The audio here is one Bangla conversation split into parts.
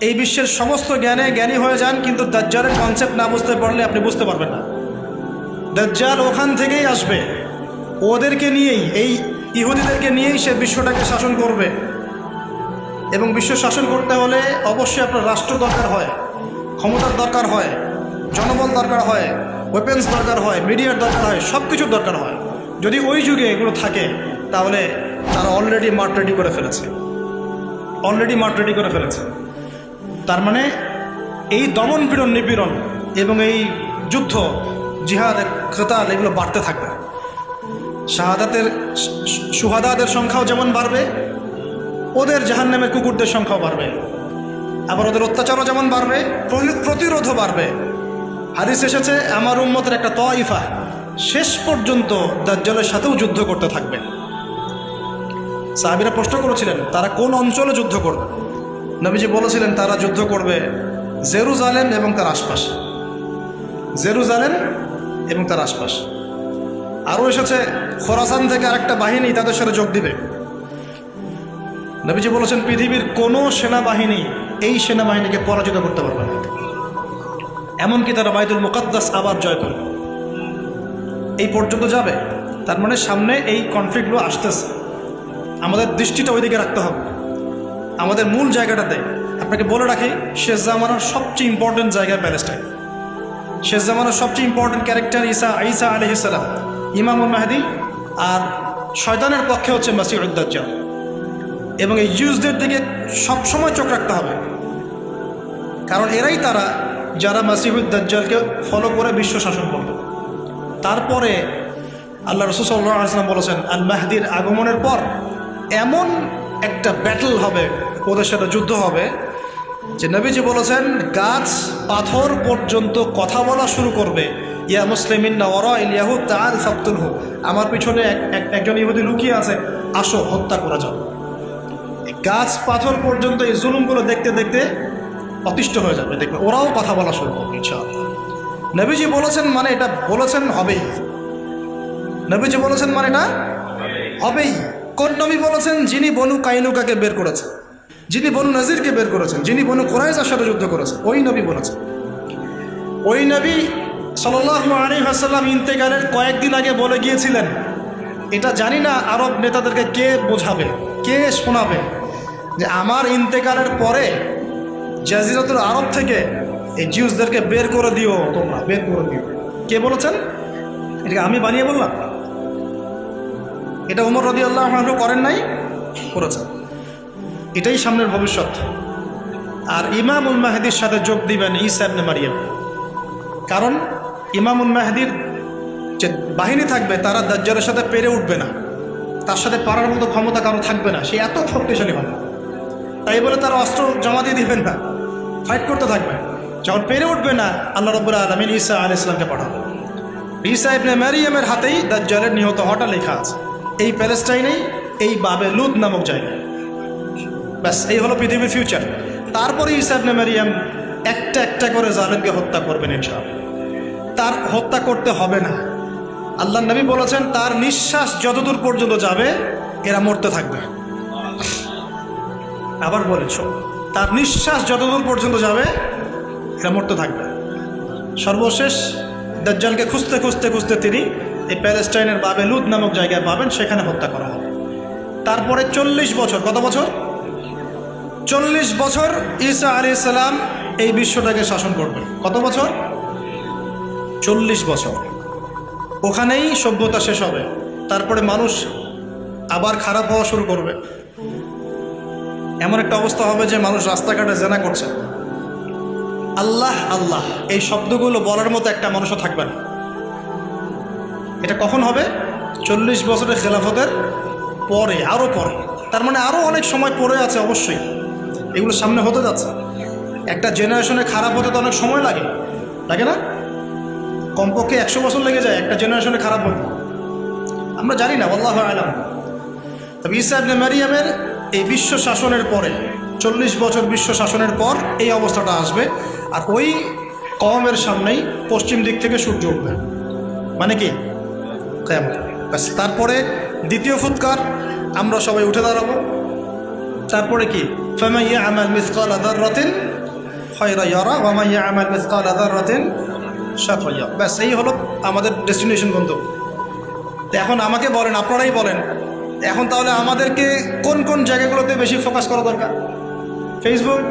এই বিশ্বের সমস্ত জ্ঞানে জ্ঞানী হয়ে যান, কিন্তু দাজ্জালের কনসেপ্ট না বুঝতে পারলে আপনি বুঝতে পারবেন না। দাজ্জাল ওখান থেকেই আসবে, ওদেরকে নিয়েই, এই ইহুদিদেরকে নিয়েই সে বিশ্বটাকে শাসন করবে। এবং বিশ্ব শাসন করতে হলে অবশ্যই আপনার রাষ্ট্র দরকার হয়, ক্ষমতার দরকার হয়, জনবল দরকার হয়, ওয়েপেন্স দরকার হয়, মিডিয়ার দরকার হয়, সব কিছুর দরকার হয়। যদি ওই যুগে এগুলো থাকে তাহলে তারা অলরেডি মাঠ রেডি করে ফেলেছে, তার মানে এই দমন পীড়ন, নিপীড়ন এবং এই যুদ্ধ, জিহাদ, কেতাল এগুলো বাড়তে থাকবে। সুহাদাদের সংখ্যাও যেমন বাড়বে, ওদের জাহান্নামের কুকুরদের সংখ্যাও বাড়বে। আবার ওদের অত্যাচারও যেমন বাড়বে, প্রতিরোধও বাড়বে। হাদিস এসেছে আমার উম্মতের একটা তয়ফা শেষ পর্যন্ত দাজ্জালের সাথেও যুদ্ধ করতে থাকবে। সাহাবীরা প্রশ্ন করেছিলেন তারা কোন অঞ্চলে যুদ্ধ করবে। নবীজি বলেছিলেন তারা যুদ্ধ করবে জেরুজালেম এবং তার আশপাশ, জেরুজালেম এবং তার আশপাশ। আরও এসেছে খোরাসান থেকে আরেকটা বাহিনী তাদের সাথে যোগ দিবে। নবীজি বলেছেন পৃথিবীর কোনো সেনাবাহিনী এই সেনাবাহিনীকে পরাজিত করতে পারবে না, এমনকি তারা বাইতুল মুকাদ্দাস আবার জয় করবে। এই পর্যন্ত যাবে। তার মানে সামনে এই কনফ্লিক্টগুলো আসতেছে, আমাদের দৃষ্টিটা ওইদিকে রাখতে হবে, আমাদের মূল জায়গাটাতে। আপনাকে বলে রাখি, শেষ জামানার সবচেয়ে ইম্পর্টেন্ট জায়গা প্যালেস্টাইন। শেষ জামানার সবচেয়ে ইম্পর্টেন্ট ক্যারেক্টার ঈসা আলাইহিস সালাম, ইমামুল মাহদি, আর শয়তানের পক্ষে হচ্ছে মাসিহুদ দাজ্জাল। এবং এই জিউসদের দিকে সবসময় চোখ রাখতে হবে, কারণ এরাই তারা যারা মাসিহুদ দাজ্জালকে ফলো করে বিশ্ব শাসন করবে। তারপরে আল্লাহ রাসূল সাল্লাল্লাহু আলাইহি ওয়াসাল্লাম বলেছেন আল মাহদির আগমনের পর এমন একটা ব্যাটল হবে, ওদের সাথে যুদ্ধ হবে, যে নবীজি বলেছেন গাছ পাথর পর্যন্ত কথা বলা শুরু করবে, ইয়া মুসলিমিন্না ওয়ারাইল ইয়াহুদ তাআল ফাকতুলহু, আমার পিছনে একজন ইহুদি লুকিয়ে আছে, আসো হত্যা করা যাও। গাছ পাথর পর্যন্ত এই জুলুমগুলো দেখতে দেখতে অতিষ্ঠ হয়ে যাবে, দেখবে ওরাও কথা বলা শুরু করবে ইনশাআল্লাহ। নবীজি বলেছেন মানে এটা বলেছেন হবেই, নবীজি বলেছেন মানে এটা হবেই। কোন নবী বলেছেন? যিনি বনু কাইনুকাকে বের করেছেন, যিনি বনু নাজিরকে বের করেছেন, যিনি বনু কুরাইজার সাথে যুদ্ধ করেছেন, ওই নবী বলেছেন। ওই নবী সাল্লাল্লাহু আলাইহি ওয়াসাল্লাম ইন্তেকালের কয়েকদিন আগে বলে গিয়েছিলেন, এটা জানি না আরব নেতাদেরকে কে বোঝাবে, কে শোনাবে, যে আমার ইন্তেকালের পরে জাজিরাতুল আরব থেকে এই জিউসদেরকে বের করে দিও, তোমরা বের করে দিও। কে বলেছেন? এটা আমি বানিয়ে বললাম? এটা ওমর রাদিয়াল্লাহু আনহু করেন নাই? করেছেন। এটাই সামনের ভবিষ্যৎ। আর ইমামুল মাহদির সাথে যোগ দিবেন ঈসা ইবনে মারিয়াম, কারণ ইমামুল মাহদির যে বাহিনী থাকবে তারা দাজ্জালের সাথে পেরে উঠবে না, তার সাথে পারার মতো ক্ষমতা কারো থাকবে না, সে এত শক্তিশালী হবে। তাই বলে তারা অস্ত্র জমা দিয়ে দিবেন না, ফাইট করতে থাকবে। যখন পেরে উঠবে না, আল্লাহ রাব্বুল আলামিন ঈসা আলাইহিস সালামকে পাঠাবেন। ঈসা ইবনে মারিয়ামের হাতেই দাজ্জালের নিহত হওয়াটা লেখা আছে, এই প্যালেস্টাইনেই, এই বাবে লুদ নামক জায়গায়। ব্যাস, এই হলো পৃথিবীর ফিউচার। তারপরে ঈসা ইবনে মারিয়াম একটা একটা করে জালেমকে হত্যা করবেন ইনশাআল্লাহ। তার হত্যা করতে হবে না, আল্লাহর নবী বলেছেন তার নিঃশ্বাস যতদূর পর্যন্ত যাবে এরা মরতে থাকবে। আবার বলেছ, তার নিঃশ্বাস যতদূর পর্যন্ত যাবে এরা মরতে থাকবে। সর্বশেষ দাজ্জালকে খুঁজতে খুঁজতে খুঁজতে তিনি এই প্যালেস্টাইনের বাবে লুদ নামক জায়গায় পাবেন, সেখানে হত্যা করা হবে। তারপরে 40 বছর, কত বছর? 40 বছর ঈসা আলাইহিস সালাম এই বিশ্বটাকে শাসন করবেন। কত বছর? 40 বছর। ওখানেই সভ্যতা শেষ হবে। তারপরে মানুষ আবার খারাপ হওয়া শুরু করবে, এমন একটা অবস্থা হবে যে মানুষ রাস্তাঘাটে জেনা করছে। আল্লাহ আল্লাহ এই শব্দগুলো বলার মতো একটা মানুষও থাকবে না। এটা কখন হবে? 40 বছরের খেলাফতের পরে, আরও পরে। তার মানে আরও অনেক সময় পরে আছে অবশ্যই, এগুলো সামনে হতে যাচ্ছে। একটা জেনারেশনে খারাপ হতে তো অনেক সময় লাগে, লাগে না? কমপক্ষে 100 বছর লেগে যায় একটা জেনারেশনে খারাপ হতে। আমরা জানি না, আল্লাহু আ'লাম। তবে ঈসা ইবনে মারিয়ামের এই বিশ্ব শাসনের পরে, 40 বছর বিশ্ব শাসনের পর এই অবস্থাটা আসবে। আর ওই কওমের সামনেই পশ্চিম দিক থেকে সূর্য উঠবে, মানে কি কিয়ামত। ব্যাস, তারপরে দ্বিতীয় ফুৎকার, আমরা সবাই উঠে দাঁড়াবো। তারপরে কি? ফামান ইয়া'মাল মিসকালা যাররাতিন খায়রান ইয়ারা ওয়া মান ইয়া'মাল মিসকালা যাররাতিন শাররান ইয়ারা। ব্যাস এই হলো আমাদের ডেস্টিনেশন গন্তব্য। এখন আমাকে বলেন, আপনারাই বলেন, এখন তাহলে আমাদেরকে কোন কোন জায়গাগুলোতে বেশি ফোকাস করা দরকার? ফেসবুক,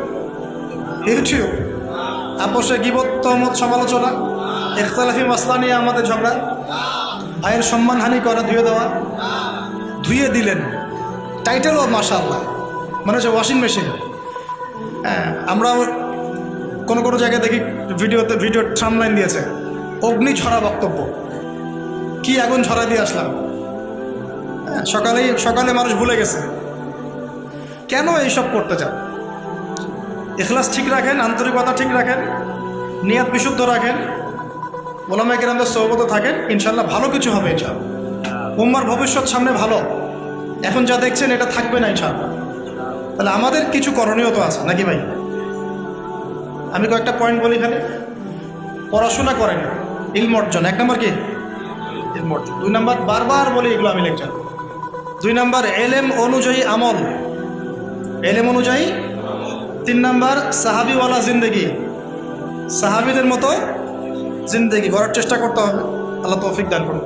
ইউটিউব, আপোষে গীবত, তহমত, সমালোচনা, ইখতিলাফি মাসলা নিয়ে আমাদের ঝগড়া, ভাইয়ের সম্মানহানি করা, ধুয়ে দেওয়া। ধুয়ে দিলেন, টাইটেলও মাশাআল্লাহ, মানে হচ্ছে ওয়াশিং মেশিন। হ্যাঁ, আমরা কোনো কোনো জায়গায় দেখি ভিডিও থাম্বনেইল দিয়েছে অগ্নি ঝরা বক্তব্য। কি আগুন ঝরা দিয়ে আসলাম? সকালে মানুষ ভুলে গেছে। কেন এইসব করতে চান? ইখলাস ঠিক রাখেন, আন্তরিকতা ঠিক রাখেন, নিয়াত বিশুদ্ধ রাখেন, ওলামায়ে কেরামদের সোহবতে থাকেন, ইনশাল্লাহ ভালো কিছু হবে। ইনশাল্লাহ উম্মার ভবিষ্যৎ সামনে ভালো। এখন যা দেখছেন এটা থাকবে না ইনশাল্লাহ। তাহলে আমাদের কিছু করণীয় তো আছে নাকি ভাই? আমি কয়েকটা পয়েন্ট বলি এখানে। পড়াশোনা করেন, ইলম অর্জন। 1 নম্বর কি? ইলম অর্জন। 2 নম্বর, বারবার বলি এগুলো আমি লেকচার। 2 নম্বর, এলেম অনুযায়ী আমল, এলেম অনুযায়ী। 3 নম্বর, সাহাবিওয়ালা জিন্দেগি, সাহাবিদের মতো জিন্দেগি করার চেষ্টা করতে হবে, আল্লাহ তৌফিক দান করুন।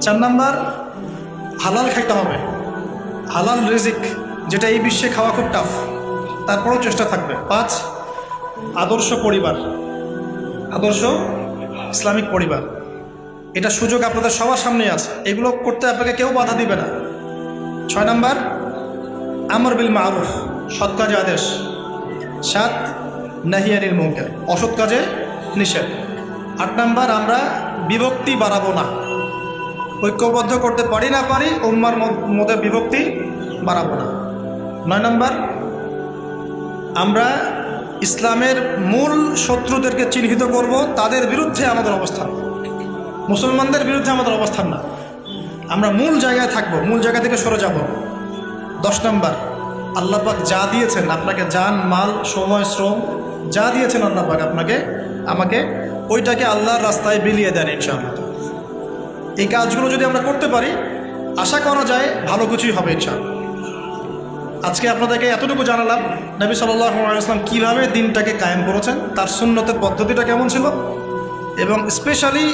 4 নম্বর, হালাল খাইতে হবে, হালাল রিজিক, যেটা এই বিশ্বে খাওয়া খুব টাফ, তারপরেও চেষ্টা থাকবে। 5, আদর্শ পরিবার, আদর্শ ইসলামিক পরিবার। এটা সুযোগ আপনাদের সবার সামনেই আছে, এগুলো করতে আপনাকে কেউ বাধা দিবে না। 6 নম্বর, আমর বিল মারুফ, সৎ কাজে আদেশ। 7, নাহি আনিল মুনকার, অসৎ কাজে নিষেধ। 8 নম্বর, আমরা বিভক্তি বাড়াবো না, ঐক্যবদ্ধ করতে পারি না পারি, উম্মার মধ্যে বিভক্তি বাড়াবো না। 9 নম্বর, আমরা ইসলামের মূল শত্রুদেরকে চিহ্নিত করব, তাদের বিরুদ্ধে আমাদের অবস্থান, মুসলমানদের বিরুদ্ধে আমাদের অবস্থান না, আমরা মূল জায়গায় থাকবো, মূল জায়গা থেকে সরে যাব। 10 নম্বর, আল্লাহ পাক যা দিয়েছেন আপনাকে, জান, মাল, সময়, শ্রম যা দিয়েছেন আল্লাহ পাক আপনাকে, আমাকে, ওইটাকে আল্লাহর রাস্তায় বিলিয়ে দেন ইনশাআল্লাহ। এই কাজগুলো যদি আমরা করতে পারি, আশা করা যায় ভালো কিছুই হবে ইনশাআল্লাহ। আজকে আপনাদেরকে এতটুকু জানালাম নবী সাল্লাল্লাহু আলাইহি ওয়াসাল্লাম কীভাবে দিনটাকে কায়েম করেছেন, তার সুন্নতের পদ্ধতিটা কেমন ছিল, এবং স্পেশালি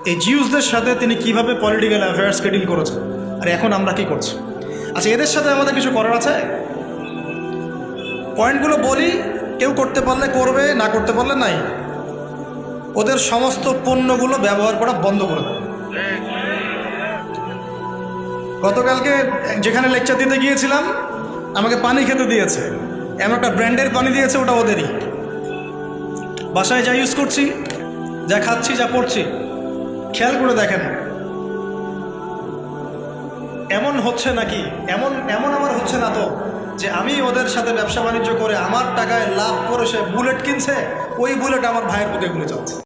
এই জিউসদের সাথে তিনি কিভাবে পলিটিক্যাল অ্যাফেয়ার্সকে ডিল করেছেন, আর এখন আমরা কি করছি। আচ্ছা, এদের সাথে আমাদের কিছু করার আছে। পয়েন্টগুলো বলি, কেউ করতে পারলে করবে, না করতে পারলে নাই। ওদের সমস্ত পণ্যগুলো ব্যবহার করা বন্ধ করে দেবে। গতকালকে যেখানে লেকচার দিতে গিয়েছিলাম, আমাকে পানি খেতে দিয়েছে, এমন একটা ব্র্যান্ডের পানি দিয়েছে, ওটা ওদেরই। বাসায় যা ইউজ করছি, যা খাচ্ছি, যা পড়ছি, খেয়াল করে দেখেন এমন হচ্ছে নাকি, এমন আমার হচ্ছে না তো যে আমি ওদের সাথে ব্যবসা বাণিজ্য করে আমার টাকায় লাভ করে সে বুলেট কিনছে, ওই বুলেট আমার ভাইয়ের বুকে ঘুরে যাচ্ছে।